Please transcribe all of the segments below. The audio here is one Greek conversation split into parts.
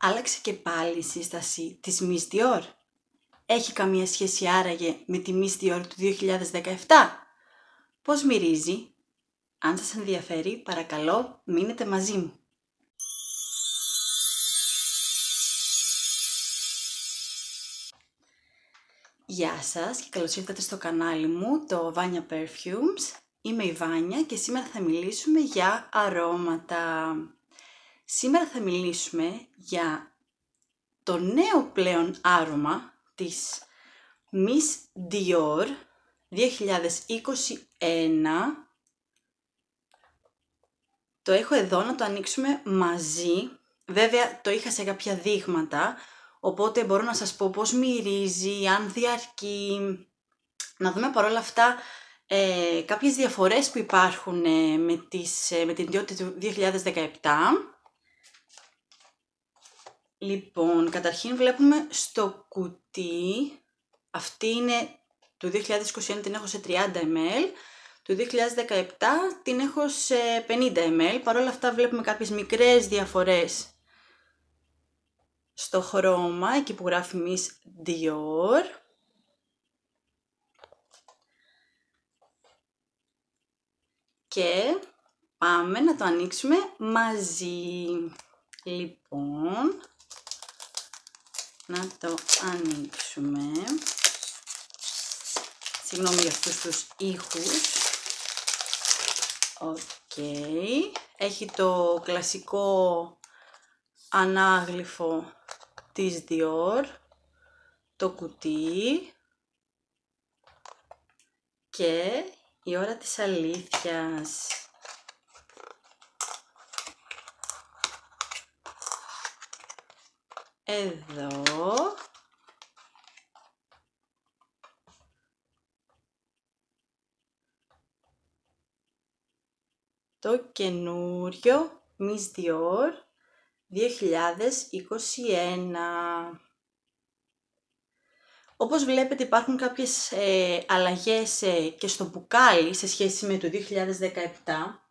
Άλλαξε και πάλι η σύσταση της Miss Dior. Έχει καμία σχέση άραγε με τη Miss Dior του 2017? Πώς μυρίζει? Αν σας ενδιαφέρει, παρακαλώ μείνετε μαζί μου. Γεια σας και καλώς ήρθατε στο κανάλι μου, το Vanya Perfumes. Είμαι η Βάνια και σήμερα θα μιλήσουμε για αρώματα. Σήμερα θα μιλήσουμε για το νέο πλέον άρωμα της Miss Dior 2021. Το έχω εδώ να το ανοίξουμε μαζί. Βέβαια το είχα σε κάποια δείγματα, οπότε μπορώ να σας πω πώς μυρίζει, αν διαρκεί. Να δούμε παρόλα αυτά κάποιες διαφορές που υπάρχουν με την Dior του 2017. Λοιπόν, καταρχήν βλέπουμε στο κουτί, αυτή είναι του 2021, την έχω σε 30 ml, του 2017 την έχω σε 50 ml, παρόλα αυτά βλέπουμε κάποιες μικρές διαφορές στο χρώμα, εκεί που γράφει Miss Dior. Και πάμε να το ανοίξουμε μαζί. Λοιπόν, να το ανοίξουμε. Συγγνώμη για αυτούς τους ήχους. Οκ. Έχει το κλασικό ανάγλυφο της Dior, το κουτί και η ώρα της αλήθειας. Εδώ το καινούριο Miss Dior 2021. Όπως βλέπετε υπάρχουν κάποιες αλλαγές και στο μπουκάλι σε σχέση με το 2017.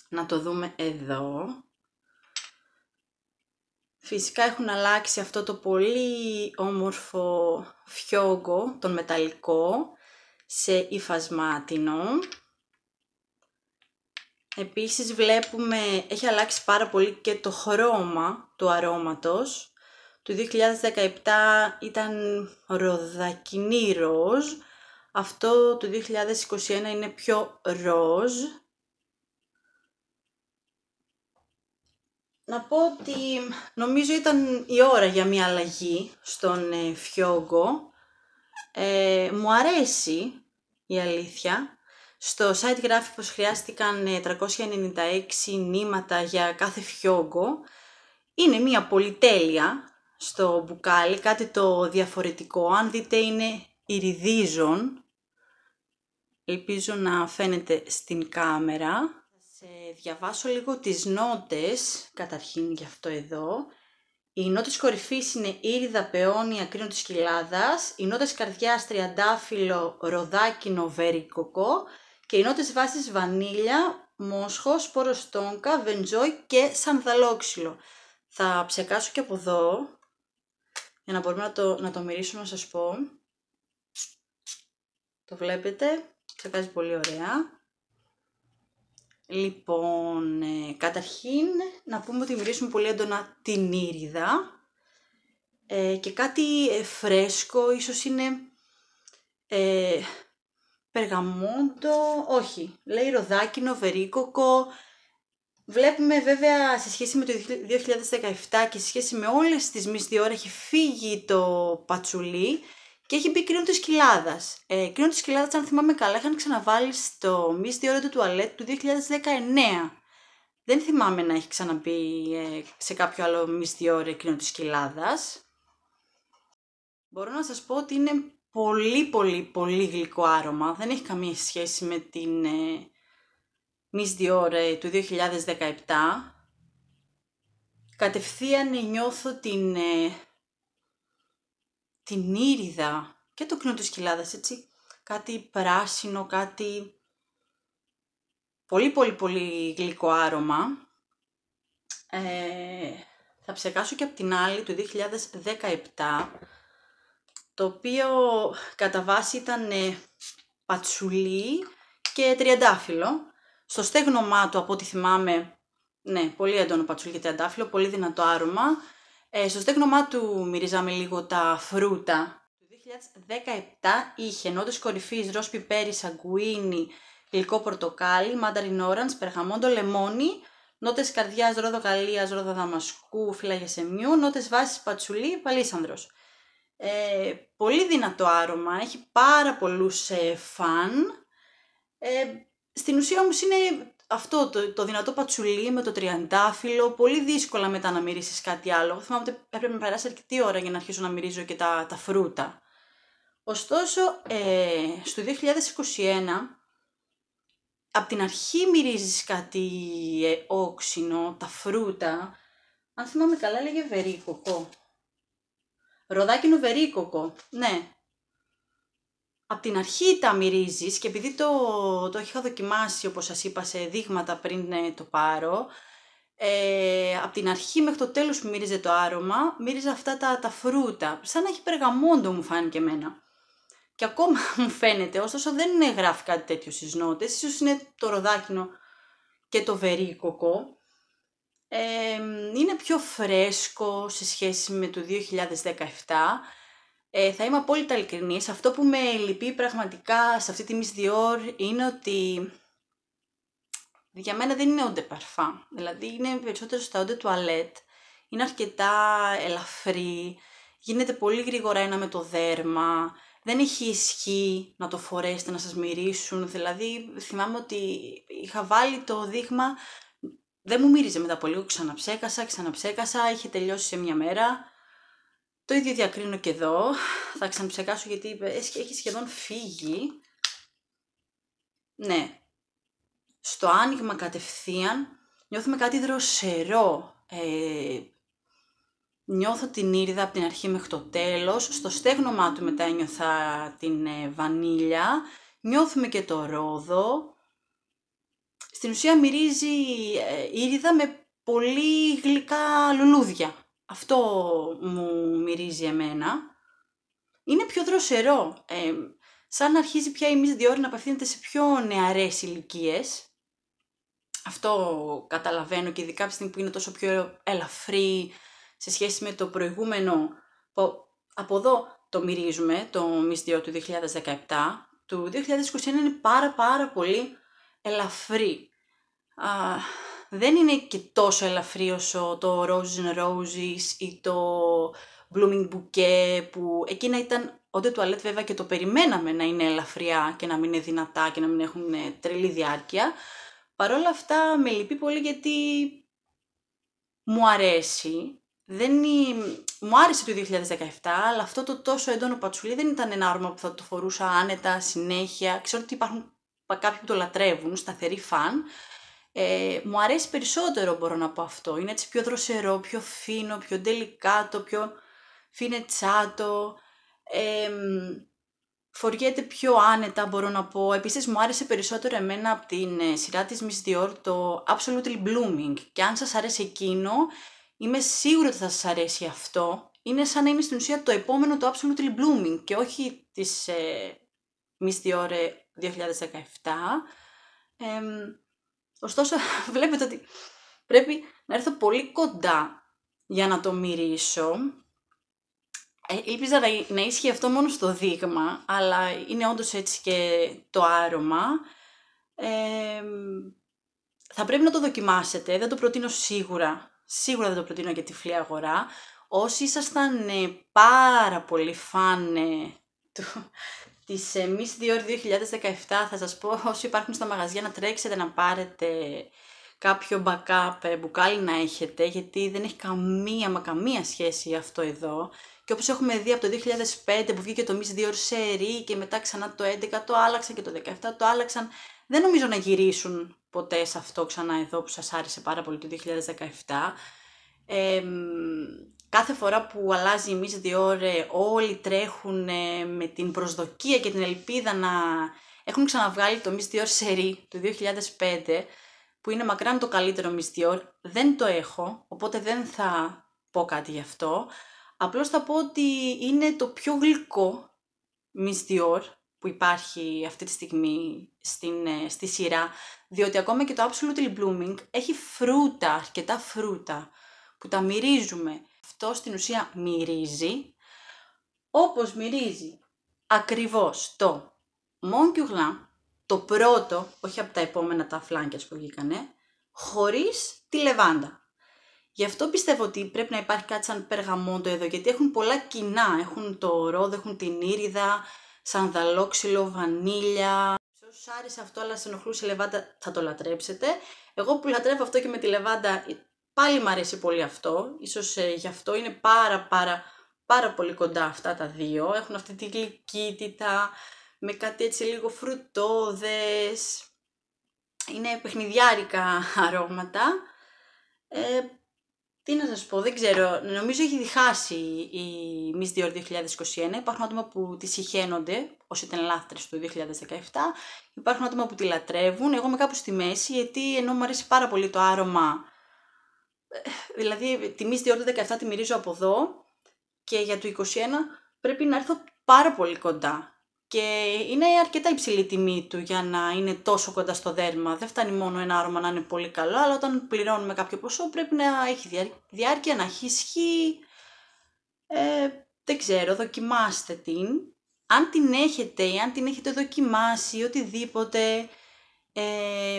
Να το δούμε εδώ. Φυσικά έχουν αλλάξει αυτό το πολύ όμορφο φιόγκο, τον μεταλλικό, σε υφασμάτινο. Επίσης βλέπουμε, έχει αλλάξει πάρα πολύ και το χρώμα του αρώματος. Το 2017 ήταν ροδακινή ροζ, αυτό το 2021 είναι πιο ροζ. Να πω ότι νομίζω ήταν η ώρα για μια αλλαγή στον φιόγκο. Μου αρέσει η αλήθεια. Στο site γράφει πως χρειάστηκαν 396 νήματα για κάθε φιόγκο. Είναι μια πολυτέλεια στο μπουκάλι, κάτι το διαφορετικό. Αν δείτε είναι ιριδίζον. Ελπίζω να φαίνεται στην κάμερα. Θα διαβάσω λίγο τις νότες, καταρχήν γι' αυτό εδώ. Οι νότες κορυφής είναι ήριδα, πεόνια, κρίνο της κοιλάδας. Οι νότες καρδιάς, τριαντάφυλλο, ροδάκινο, βερίκοκο. Και οι νότες βάσης βανίλια, μόσχο, σπόρος τόνκα, βεντζόι και σανδαλόξυλο. Θα ψεκάσω και από εδώ, για να μπορούμε να το μυρίσω, να σας πω. Το βλέπετε, ψεκάζει πολύ ωραία. Λοιπόν, καταρχήν να πούμε ότι μυρίζουμε πολύ έντονα την ήριδα και κάτι φρέσκο, ίσως είναι περγαμόντο, όχι, λέει ροδάκινο, βερίκοκο. Βλέπουμε βέβαια σε σχέση με το 2017 και σε σχέση με όλες τις Miss Dior έχει φύγει το πατσουλί και έχει μπει κρίνο της κοιλάδας. Κρίνο της κοιλάδας, αν θυμάμαι καλά, είχαν ξαναβάλει στο Miss Dior του τουαλέτ του 2019. Δεν θυμάμαι να έχει ξαναμπεί σε κάποιο άλλο Miss Dior κρίνο της κοιλάδας. Μπορώ να σας πω ότι είναι πολύ γλυκό άρωμα. Δεν έχει καμία σχέση με την Miss Dior του 2017. Κατευθείαν νιώθω την ήριδα και το κρίνο της κοιλάδας, έτσι. Κάτι πράσινο, κάτι πολύ γλυκό άρωμα. Θα ψεκάσω και από την άλλη του 2017, το οποίο κατά βάση ήταν πατσουλί και τριαντάφυλλο. Στο στέγνωμά του, από ό,τι θυμάμαι, ναι, πολύ έντονο πατσουλί και τριαντάφυλλο, πολύ δυνατό άρωμα. Στο στέγνωμά του μυρίζαμε λίγο τα φρούτα. Το 2017 είχε νότες κορυφής, ροζ πιπέρι, σαγκουίνι, γλυκό πορτοκάλι, μάνταριν όραντς, περγαμόντο, λεμόνι, νότες καρδιάς, ρόδο γαλλίας, ρόδο δαμασκού, φύλλα γεσεμιού, νότες βάσης, πατσουλί, παλίσανδρος. Πολύ δυνατό άρωμα, έχει πάρα πολλούς φαν. Στην ουσία όμως είναι αυτό το δυνατό πατσουλί με το τριαντάφυλλο, πολύ δύσκολα μετά να μυρίσεις κάτι άλλο. Θυμάμαι ότι έπρεπε να περάσει αρκετή ώρα για να αρχίσω να μυρίζω και τα φρούτα. Ωστόσο, στο 2021, από την αρχή μυρίζεις κάτι όξινο, τα φρούτα. Αν θυμάμαι καλά, έλεγε βερίκοκο. Ροδάκινο βερίκοκο, ναι. Από την αρχή τα μυρίζεις και επειδή το είχα δοκιμάσει, όπως σας είπα, σε δείγματα πριν το πάρω, από την αρχή μέχρι το τέλος που μύριζε το άρωμα, μύριζε αυτά τα φρούτα. Σαν να έχει περγαμόντο μου φάνηκε εμένα. Και ακόμα μου φαίνεται, ωστόσο δεν γράφει κάτι τέτοιο στις νότες, ίσως είναι το ροδάκινο και το βερίκοκο. Είναι πιο φρέσκο σε σχέση με το 2017. Θα είμαι απόλυτα ειλικρινής. Αυτό που με λυπεί πραγματικά σε αυτή τη Miss Dior είναι ότι για μένα δεν είναι eau de parfum. Δηλαδή είναι περισσότερο στα eau de toilette. Είναι αρκετά ελαφρύ. Γίνεται πολύ γρήγορα ένα με το δέρμα. Δεν έχει ισχύ να το φορέσετε, να σας μυρίσουν. Δηλαδή θυμάμαι ότι είχα βάλει το δείγμα, δεν μου μύριζε μετά από λίγο, ξαναψέκασα, είχε τελειώσει σε μια μέρα. Το ίδιο διακρίνω και εδώ, θα ξαναψεκάσω γιατί έχει σχεδόν φύγει. Ναι, στο άνοιγμα κατευθείαν νιώθουμε κάτι δροσερό. Νιώθω την ήριδα από την αρχή μέχρι το τέλος. Στο στέγνωμά του μετά ένιωθα την βανίλια. Νιώθουμε και το ρόδο. Στην ουσία μυρίζει ήριδα με πολύ γλυκά λουλούδια. Αυτό μου μυρίζει εμένα. Είναι πιο δροσερό. Σαν να αρχίζει πια η Miss Dior να απευθύνεται σε πιο νεαρές ηλικίες. Αυτό καταλαβαίνω και ειδικά από τη στιγμή που είναι τόσο πιο ελαφρύ σε σχέση με το προηγούμενο. Από εδώ το μυρίζουμε, το Miss Dior του 2017. Του 2021 είναι πάρα πολύ ελαφρύ. Δεν είναι και τόσο ελαφρύ όσο το Roses and Roses ή το Blooming Bouquet, που εκείνα ήταν eau de toilette βέβαια και το περιμέναμε να είναι ελαφριά και να μην είναι δυνατά και να μην έχουν τρελή διάρκεια. Παρ' όλα αυτά με λυπεί πολύ γιατί μου αρέσει. Μου άρεσε το 2017, αλλά αυτό το τόσο έντονο πατσουλί δεν ήταν ένα άρωμα που θα το φορούσα άνετα, συνέχεια. Ξέρω ότι υπάρχουν κάποιοι που το λατρεύουν, σταθεροί φαν. Μου αρέσει περισσότερο, μπορώ να πω αυτό. Είναι έτσι πιο δροσερό, πιο φίνο, πιο ντελικάτο, πιο φινετσάτο. Φοριέται πιο άνετα, μπορώ να πω. Επίσης μου άρεσε περισσότερο εμένα από την σειρά της Miss Dior το Absolutely Blooming. Και αν σας αρέσει εκείνο, είμαι σίγουρη ότι θα σας αρέσει αυτό. Είναι σαν να είναι στην ουσία το επόμενο το Absolutely Blooming και όχι της Miss Dior 2017. Ωστόσο βλέπετε ότι πρέπει να έρθω πολύ κοντά για να το μυρίσω. Ήλπιζα να ίσχυε αυτό μόνο στο δείγμα, αλλά είναι όντως έτσι και το άρωμα. Θα πρέπει να το δοκιμάσετε, δεν το προτείνω σίγουρα δεν το προτείνω για τυφλή αγορά. Όσοι ήσασταν πάρα πολύ φαν της Miss Dior 2017, θα σας πω, όσοι υπάρχουν στα μαγαζιά, να τρέξετε να πάρετε κάποιο backup μπουκάλι να έχετε, γιατί δεν έχει καμία σχέση αυτό εδώ. Και όπως έχουμε δει από το 2005 που βγήκε το Miss Dior Serie και μετά ξανά το 2011 το άλλαξαν και το 2017 το άλλαξαν, δεν νομίζω να γυρίσουν ποτέ σε αυτό ξανά εδώ που σας άρεσε πάρα πολύ το 2017. Κάθε φορά που αλλάζει η Miss Dior όλοι τρέχουν με την προσδοκία και την ελπίδα να έχουν ξαναβγάλει το Miss Dior Serie του 2005, που είναι μακράν το καλύτερο Miss Dior. Δεν το έχω, οπότε δεν θα πω κάτι γι' αυτό. Απλώς θα πω ότι είναι το πιο γλυκό Miss Dior που υπάρχει αυτή τη στιγμή στη σειρά, διότι ακόμα και το Absolutely Blooming έχει φρούτα, αρκετά φρούτα, που τα μυρίζουμε. Αυτό στην ουσία μυρίζει, όπως μυρίζει ακριβώς το Moncler, το πρώτο, όχι από τα επόμενα τα φλάνκια που βγήκανε, χωρίς τη λεβάντα. Γι' αυτό πιστεύω ότι πρέπει να υπάρχει κάτι σαν περγαμόντο εδώ, γιατί έχουν πολλά κοινά. Έχουν το ρόδο, έχουν την ήριδα, σανδαλόξυλο, βανίλια. Σε όσους άρεσε αυτό, αλλά σε ενοχλούσε η λεβάντα, θα το λατρέψετε. Εγώ που λατρεύω αυτό και με τη λεβάντα, πάλι μου αρέσει πολύ αυτό. Ίσως γι' αυτό είναι πάρα πολύ κοντά αυτά τα δύο. Έχουν αυτή τη γλυκύτητα, με κάτι έτσι λίγο φρουτώδες. Είναι παιχνιδιάρικα αρώματα. Τι να σας πω, δεν ξέρω, νομίζω έχει διχάσει η Miss Dior 2021. Υπάρχουν άτομα που τη συχαίνονται, όσοι ήταν λάθρες του 2017. Υπάρχουν άτομα που τη λατρεύουν. Εγώ είμαι κάπου στη μέση, γιατί ενώ μου αρέσει πάρα πολύ το άρωμα, δηλαδή τη Miss Dior του 17 τη μυρίζω από εδώ και για το 2021 πρέπει να έρθω πάρα πολύ κοντά. Και είναι αρκετά υψηλή τιμή του για να είναι τόσο κοντά στο δέρμα. Δεν φτάνει μόνο ένα άρωμα να είναι πολύ καλό, αλλά όταν πληρώνουμε κάποιο ποσό πρέπει να έχει διάρκεια, να έχει ισχύ. Δεν ξέρω, δοκιμάστε την. Αν την έχετε ή αν την έχετε δοκιμάσει ή οτιδήποτε,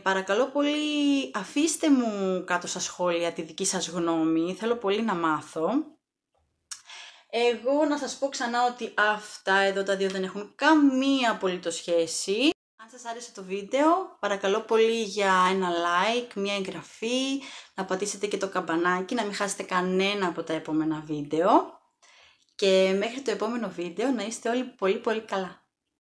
παρακαλώ πολύ αφήστε μου κάτω στα σχόλια τη δική σας γνώμη. Θέλω πολύ να μάθω. Εγώ να σας πω ξανά ότι αυτά εδώ τα δύο δεν έχουν καμία απολύτως σχέση. Αν σας άρεσε το βίντεο, παρακαλώ πολύ για ένα like, μια εγγραφή, να πατήσετε και το καμπανάκι, να μην χάσετε κανένα από τα επόμενα βίντεο. Και μέχρι το επόμενο βίντεο να είστε όλοι πολύ καλά.